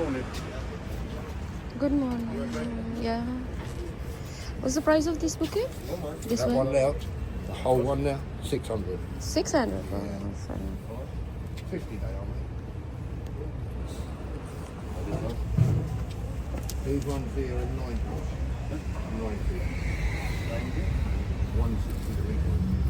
Good morning. Yeah. What's the price of this bouquet? This That one? one there, the whole one there, 600. 600. Oh, sorry. 50 they are, mate. These ones here are 90. 90. 160 the big one.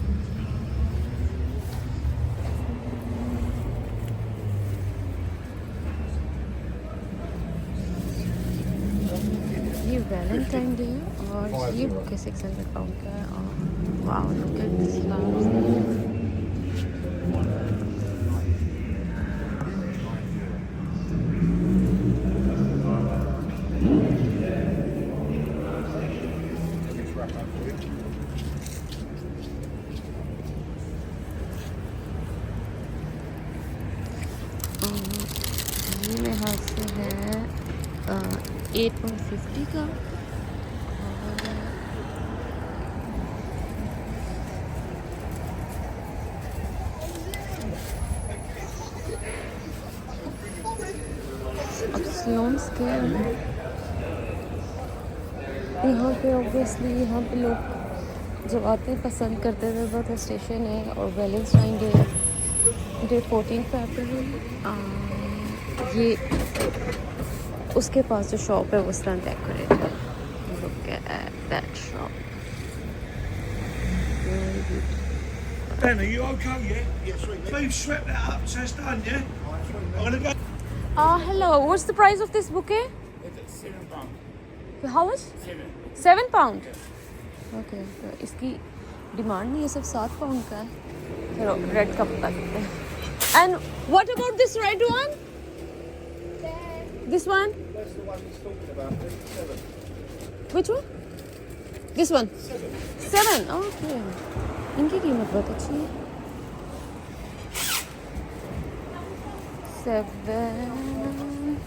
ये Valentine day है और ये bouquet 600 pound का है और wow look at this flowers ये मेरे हाथ से है 8.50 का अब स्लोन स्क्वायर यहाँ पे ऑब्वियसली यहाँ पे लोग जब आते हैं पसंद करते थे बहुत स्टेशन है और वैलेंटाइन डे है डेट 14 पे आते हैं ये उसके पास जो शॉप है वो इस तरह डेकोरेट है look at that shop Ben, are you okay, yeah? Yeah, sweet. So you've swept that up, so it's done, yeah? I'm gonna go. hello, what's the price of this bouquet? It's £7. How much? 7 pound? Okay, तो इसकी demand नहीं है सिर्फ 7 pound का है चलो red का बता सकते हैं And what about this red one? This one? That's the one he's talking about, 7. Which one? This one? 7. Okay. इनकी कीमत बहुत अच्छी है 7.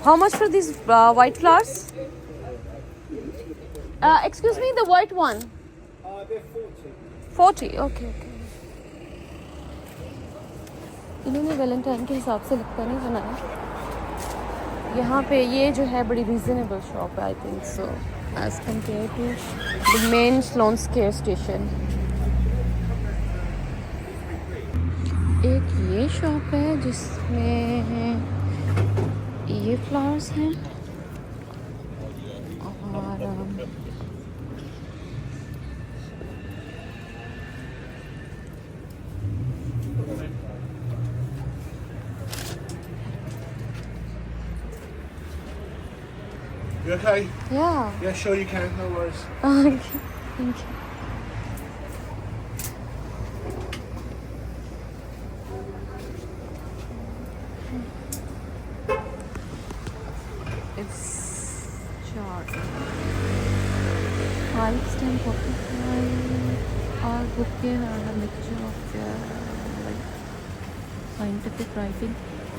How much for these white flowers? Excuse me, the white one. They're 40. 40. Okay. इन्होंने Valentine के हिसाब से लिखता नहीं बनाया यहाँ पे ये जो है बड़ी रीजनेबल शॉप है I think so as compare to the main Sloane Square station एक ये शॉप है जिसमें ये फ्लावर्स हैं और You okay? yeah. Yeah, sure you can, no worries. Okay, thank you. It's chart. 5 stem 45 or bouquet are a mixture of like scientific writing.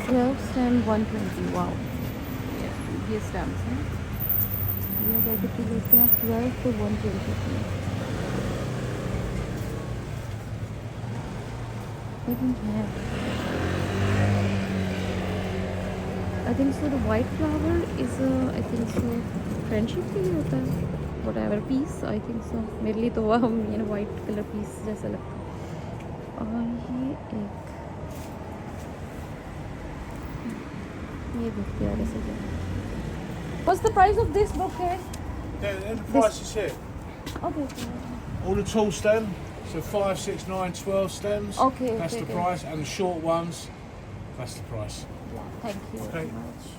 12 stem 120. Wow. Yeah, ये stamps हैं. ये अगर कितने लेते हैं 12 to 120 लेकिन है I think so the white flower is I think so friendship के लिए होता है whatever piece I think so मेरे लिए तो वह ये ना white color piece जैसा लगता है और ये बहुत प्यारे से What's the price of this bouquet? The price is here. Okay. All the tall stem, so 5, 6, 9, 12 stems. Okay, That's okay, the okay. price, and the short ones, that's the price. Thank you very Okay. much.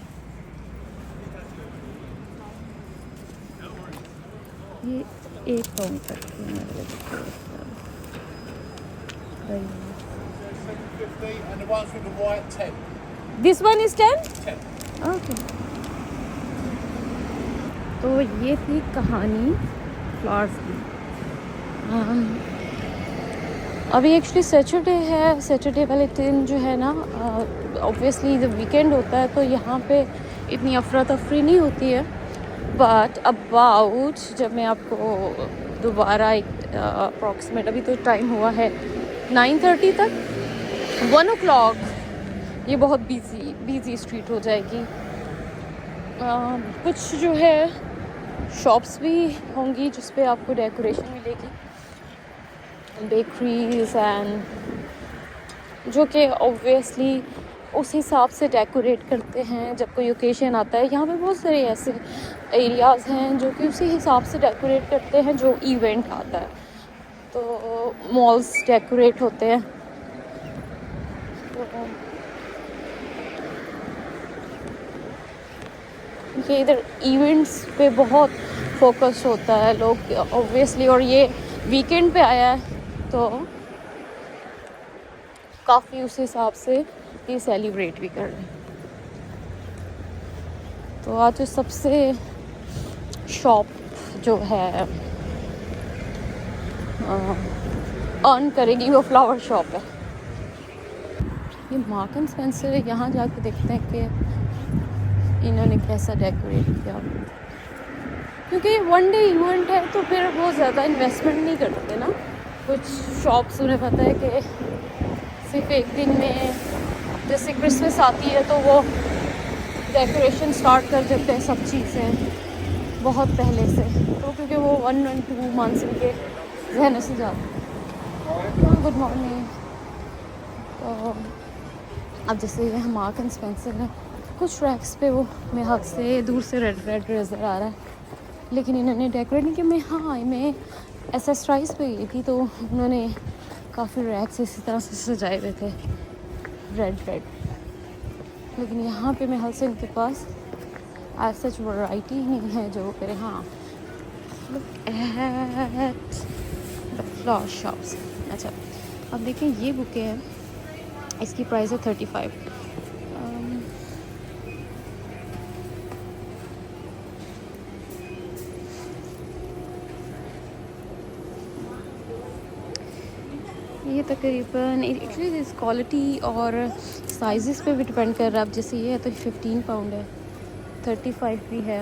ये 1 pound तक की मेरे लिए very nice. 750, and the ones with the white 10. This one is 10? 10. Okay. तो ये थी कहानी flowers की अभी एक्चुअली सैटरडे है सैटरडे वाले दिन जो है ना ऑब्वियसली जब वीकेंड होता है तो यहाँ पे इतनी अफरा तफरी नहीं होती है बट अबाउट जब मैं आपको दोबारा एक अप्रॉक्सीमेट अभी तो टाइम हुआ है 9:30 तक 1 o'clock ये बहुत बिजी स्ट्रीट हो जाएगी। कुछ जो है शॉप्स भी होंगी जिस पे आपको डेकोरेशन मिलेगी, बेकरीज एंड जो कि ऑब्वियसली उस हिसाब से डेकोरेट करते हैं जब कोई ओकेजन आता है। यहाँ पे बहुत सारे ऐसे एरियाज़ हैं जो कि उसी हिसाब से डेकोरेट करते हैं जो इवेंट आता है। तो मॉल्स डेकोरेट होते हैं, तो ये इधर इवेंट्स पे बहुत फोकस होता है लोग ऑब्वियसली, और ये वीकेंड पे आया है तो काफ़ी उस हिसाब से ये सेलिब्रेट भी कर रहे हैं। तो आज सबसे शॉप जो है अर्न करेगी वो फ्लावर शॉप है। ये मार्क एंड स्पेंसर है, यहाँ जाके देखते हैं कि इन्होंने कैसा डेकोरेट किया, क्योंकि वन डे इवेंट है तो फिर वो ज़्यादा इन्वेस्टमेंट नहीं करते ना। कुछ शॉप्स उन्हें पता है कि सिर्फ एक दिन में, जैसे क्रिसमस आती है तो वो डेकोरेशन स्टार्ट कर देते हैं सब चीज़ें बहुत पहले से, तो क्योंकि वो 1 और 2 मंथ्स इनके जहन से जाते हैं। Good morning. तो अब जैसे ये मार्क एंड स्पेंसर है, कुछ रैक्स पे वो मेरे हाथ से दूर से रेड नज़र आ रहा है, लेकिन इन्होंने डेकोरेट नहीं किया। मैं एसेसराइज पे गई थी तो उन्होंने काफ़ी रैक्स इसी तरह से सजाए हुए थे रेड, लेकिन यहाँ पे मेरे हाल से इनके पास आज सच वैरायटी नहीं है जो करे। हाँ, look at the flower shops. अच्छा, अब देखें ये बुके है, इसकी प्राइस है 35। ये तकरीबन एक्चुअली इस क्वालिटी और साइज़ पे भी डिपेंड कर रहा है। अब जैसे ये है तो 15 पाउंड है, 35 भी है।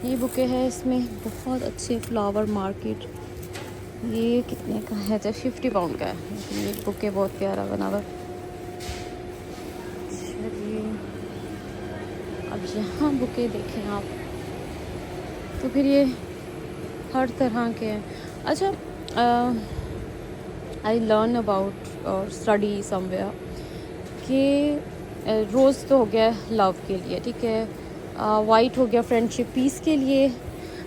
ये बुके है, इसमें बहुत अच्छे फ्लावर मार्केट। ये कितने का है? तो 50 पाउंड का है। ये बुके बहुत प्यारा बना हुआ। चलिए अब यहाँ बुके देखें आप, तो फिर ये हर तरह के हैं। अच्छा, आई लर्न अबाउट और स्टडी समवेयर कि रोज़ तो हो गया लव के लिए, ठीक है, वाइट हो गया फ्रेंडशिप पीस के लिए,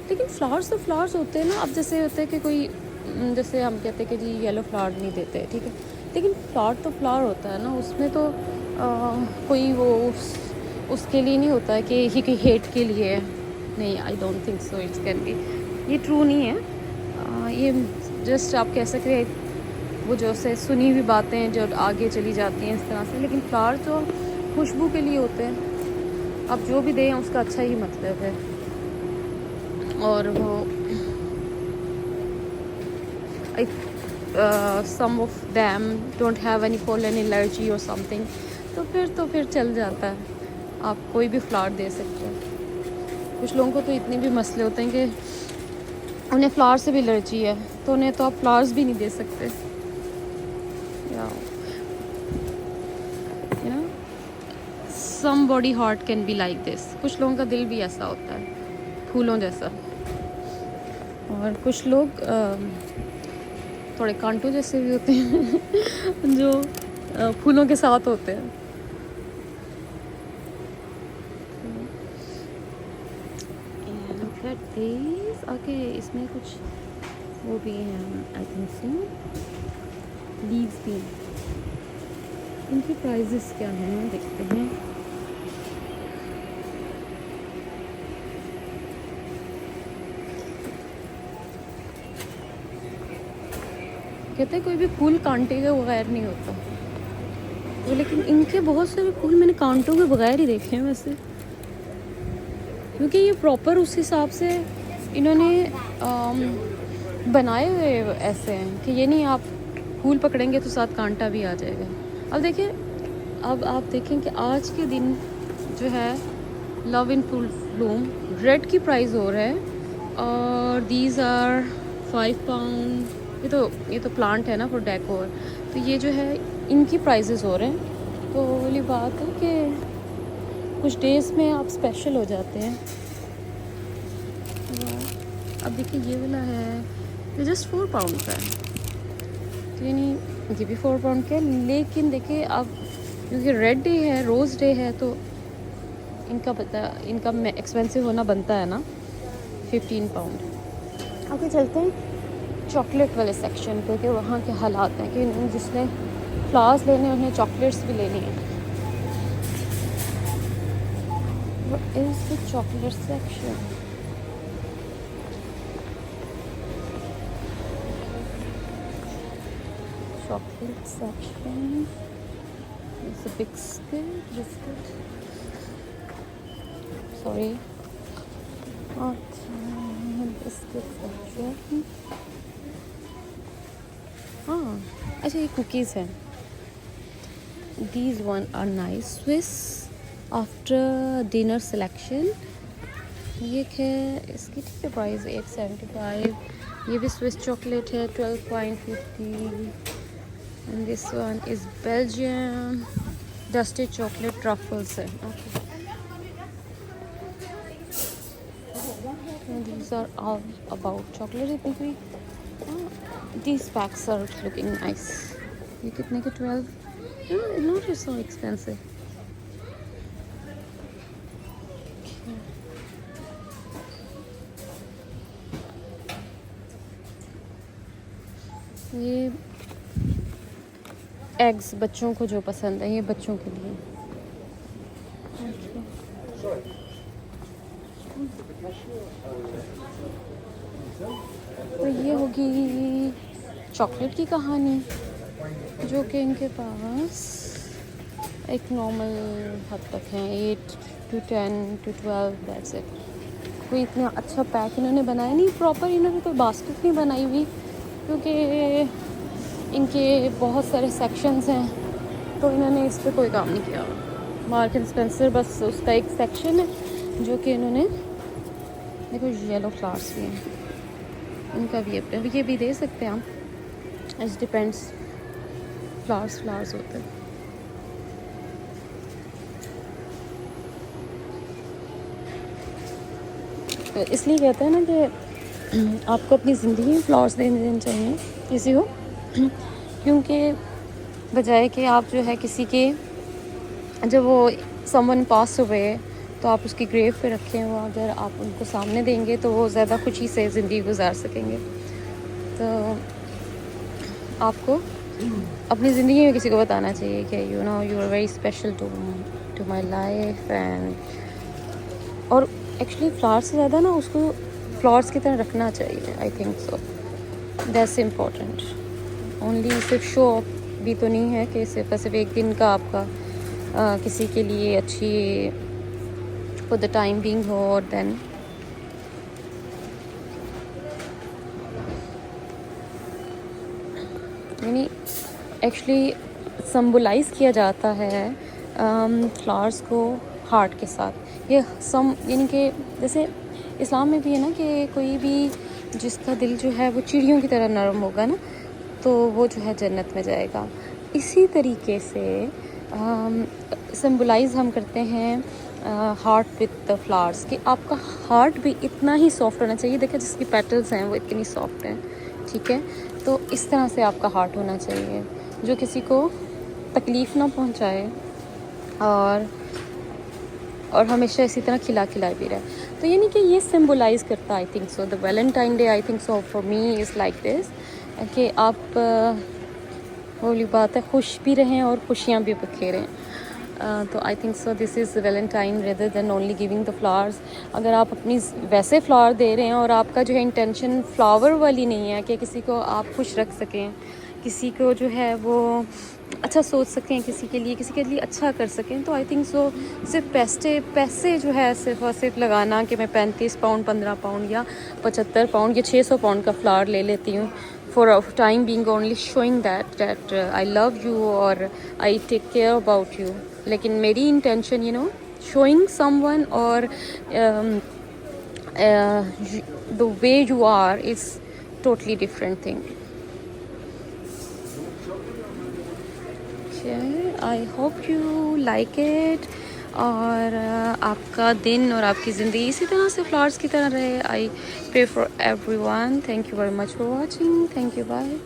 लेकिन फ्लावर्स तो फ्लावर्स होते हैं ना। अब जैसे होते हैं कि कोई, जैसे हम कहते हैं कि जी येलो फ्लावर नहीं देते, ठीक है, लेकिन फ्लावर तो फ्लावर होता है ना, उसमें तो कोई वो उसके लिए नहीं होता है कि ही कोई हेट के लिए है। नहीं, I don't think so, it's can be, ये ट्रू नहीं है। ये जस्ट आप कह सकते हैं वो जो से सुनी हुई बातें जो आगे चली जाती हैं इस तरह से, लेकिन फ्लावर तो खुशबू के लिए होते हैं। आप जो भी दें उसका अच्छा ही मतलब है। और वो some of them don't have any pollen allergy और समथिंग, तो फिर चल जाता है, आप कोई भी फ्लावर दे सकते हैं। कुछ लोगों को तो इतने भी मसले होते हैं कि उन्हें फ्लावर से भी एलर्जी है, तो उन्हें तो आप फ्लावर्स भी नहीं दे सकते। You know, somebody heart can be like this। कुछ लोगों का दिल भी ऐसा होता है, फूलों जैसा, और कुछ लोग थोड़े कांटों जैसे भी होते हैं जो फूलों के साथ होते हैं। ओके, इसमें कुछ वो भी हैं, आई थिंक सो, लीव्स भी। इनकी प्राइजेस क्या हैं देखते हैं। कहते हैं कोई भी फूल कांटे के बगैर नहीं होता, तो लेकिन इनके बहुत सारे फूल मैंने कांटों के बगैर ही देखे हैं वैसे, क्योंकि ये प्रॉपर उस हिसाब से इन्होंने बनाए हुए ऐसे हैं कि ये नहीं आप फूल पकड़ेंगे तो साथ कांटा भी आ जाएगा। अब देखिए, अब आप देखें कि आज के दिन जो है love in full Bloom red की प्राइस हो रहा है, और दीज आर 5 पाउंड ये तो प्लांट है ना फॉर डेकोर। तो ये जो है इनकी प्राइजेस हो रहे हैं। तो वाली बात है कि कुछ डेज़ में आप स्पेशल हो जाते हैं। अब देखिए ये वाला है, ये जस्ट 4 पाउंड का है, तो यानी ये भी 4 पाउंड का है। लेकिन देखिए अब क्योंकि रेड डे है, रोज़ डे है, तो इनका एक्सपेंसिव होना बनता है ना 15 पाउंड। आगे चलते हैं चॉकलेट वाले सेक्शन पे कि वहाँ के हालात हैं कि जिसने फ्लावर्स लेने हैं उन्हें चॉकलेट्स भी लेनी है। What is the chocolate section? Chocolate section. It's a biscuit. Sorry. Biscuit section. हाँ, अच्छा ये कुकीज़ हैं। These one are nice. Swiss after dinner selection. ये है इसकी ठीक है प्राइस 8.75। ये भी स्विस चॉकलेट है 12.50। And this one is Belgium dusted chocolate truffles है। Okay. And these are all about chocolate. I think these packs are looking nice. ये कितने के 12? Not so expensive. ये एग्स बच्चों को जो पसंद है, ये बच्चों के लिए। तो ये होगी चॉकलेट की कहानी, जो कि इनके पास एक नॉर्मल हद तक है, 8 to 10 to 12, दैट्स इट। कोई इतना अच्छा पैक इन्होंने बनाया नहीं, प्रॉपर इन्होंने कोई बास्केट नहीं बनाई हुई, क्योंकि इनके बहुत सारे सेक्शंस हैं, तो इन्होंने इस पर कोई काम नहीं किया। मार्क एंड स्पेंसर बस उसका एक सेक्शन है जो कि इन्होंने, देखो येलो फ्लावर्स भी हैं, इनका भी अपने ये भी दे सकते हैं आप, इट डिपेंड्स, फ्लावर्स होते हैं। तो इसलिए कहते हैं ना कि आपको अपनी ज़िंदगी में फ्लावर्स देने चाहिए किसी को, क्योंकि बजाय कि आप जो है किसी के, जब वो समवन पास हुए तो आप उसकी ग्रेव पे रखें, वो अगर आप उनको सामने देंगे तो वो ज़्यादा खुशी से ज़िंदगी गुजार सकेंगे। तो आपको अपनी ज़िंदगी में किसी को बताना चाहिए कि you are very special to my life. And और एक्चुअली फ्लावर्स से ज़्यादा ना उसको फ्लावर्स की तरह रखना चाहिए, I think so, that's important. Only सिर्फ शो ऑफ भी तो नहीं है कि सिर्फ एक दिन का आपका किसी के लिए अच्छी फॉर द टाइम बीइंग हो, और देन यानी एक्चुअली सिंबलाइज किया जाता है फ्लावर्स को हार्ट के साथ। ये यानी कि जैसे इस्लाम में भी है ना कि कोई भी जिसका दिल जो है वो चिड़ियों की तरह नरम होगा ना, तो वो जो है जन्नत में जाएगा। इसी तरीके से सिंबलाइज हम करते हैं हार्ट विद द फ्लावर्स, कि आपका हार्ट भी इतना ही सॉफ्ट होना चाहिए। देखिए जिसकी पेटल्स हैं वो इतनी सॉफ्ट हैं, ठीक है, तो इस तरह से आपका हार्ट होना चाहिए जो किसी को तकलीफ़ ना पहुंचाए और हमेशा इसी तरह खिलाए भी रहे। तो यानी कि ये सिंबलाइज करता, आई think so, the Valentine day, I think so for me is like this, कि आप वाली बात है खुश भी रहें और खुशियाँ भी बखेरें। तो आई think so this is Valentine rather than only giving the flowers. अगर आप अपनी वैसे फ्लावर दे रहे हैं और आपका जो है इंटेंशन फ्लावर वाली नहीं है कि किसी को आप खुश रख सकें, किसी को जो है वो अच्छा सोच सकें, किसी के लिए अच्छा कर सकें, तो आई थिंक सो सिर्फ पैसे जो है सिर्फ और सिर्फ लगाना कि मैं 35 पाउंड 15 पाउंड या 75 पाउंड या 600 पाउंड का फ्लावर ले लेती हूँ for a time being, only showing that I love you और I take care about you. लेकिन मेरी इंटेंशन शोइंग समवन और the way you are is totally different thing. Share. I hope you like it. और आपका दिन और आपकी ज़िंदगी इसी तरह से फ्लावर्स की तरह रहे. I pray for everyone. Thank you very much for watching. Thank you. Bye.